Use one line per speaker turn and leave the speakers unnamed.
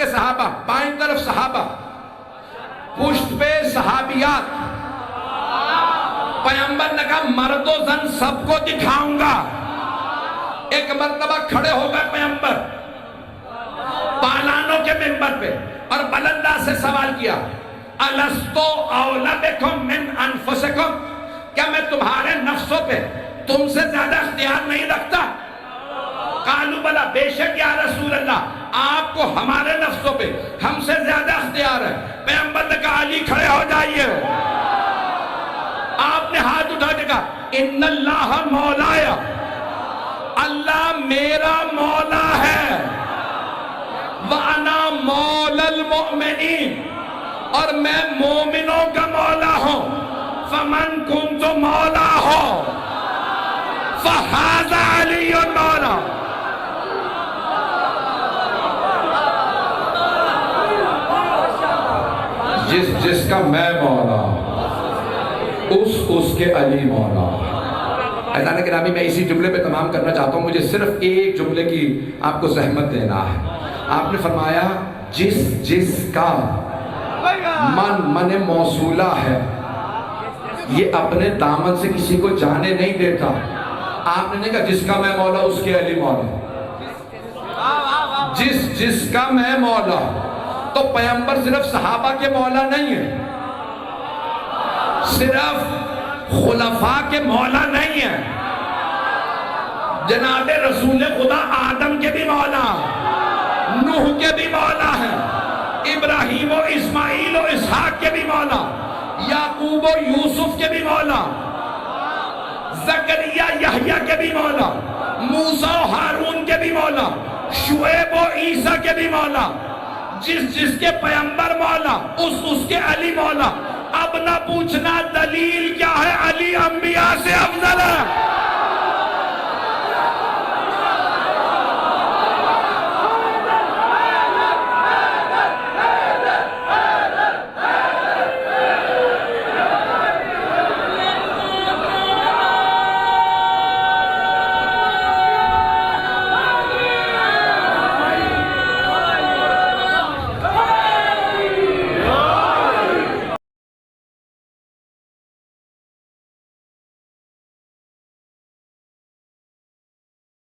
کے صحابہ، بائیں طرف صحابہ، پشت پہ صحابیات. پیغمبر نے کہا مرد و زن سب کو دکھاؤں گا. ایک مرتبہ کھڑے ہو گئے پیغمبر پالانوں کے منبر پہ اور بلندہ سے سوال کیا، الستو اولی بکم من انفسکم، کیا میں تمہارے نفسوں پہ تم سے زیادہ اختیار نہیں رکھتا؟ قالوا بلا، بے شک یا رسول اللہ آپ کو ہمارے نفسوں پہ ہم سے زیادہ اختیار ہے. پیغمبر نے کہا علی کھڑے ہو جائیے. آپ نے ہاتھ اٹھا کے کہا ان اللہ مولایا، اللہ میرا مولا ہے، وَأَنَا مَوْلَى الْمُؤْمِنِينَ، اور میں مومنوں کا مولا ہوں. فَمَنْ كُنْتُ مَوْلَاهُ فَهَذَا عَلِيٌّ مَوْلَاهُ. جس کا میں مولا اس کے علی مولا. عزیزان گرامی، میں اسی جملے پہ تمام کرنا چاہتا ہوں. مجھے صرف ایک جملے کی آپ کو زحمت دینا ہے. آپ نے فرمایا جس کا من موصولہ ہے یہ اپنے دامن سے کسی کو جانے نہیں دیتا. آپ نے نہیں کہا جس کا میں مولا اس کے علی مولا. جس کا میں مولا، تو پیغمبر صرف صحابہ کے مولا نہیں ہے، صرف خلفاء کے مولا نہیں ہے، جناب رسول خدا آدم کے بھی مولا، نوح کے بھی مولا ہے، ابراہیم و اسماعیل و اسحاق کے بھی مولا، یعقوب و یوسف کے بھی مولا، زکریا یحییٰ کے بھی مولا، موسیٰ و ہارون کے بھی مولا، شعیب و عیسیٰ کے بھی مولا. جس کے پیغمبر مولا اس کے علی مولا. اب نہ پوچھنا دلیل کیا ہے، علی انبیاء سے افضل ہے.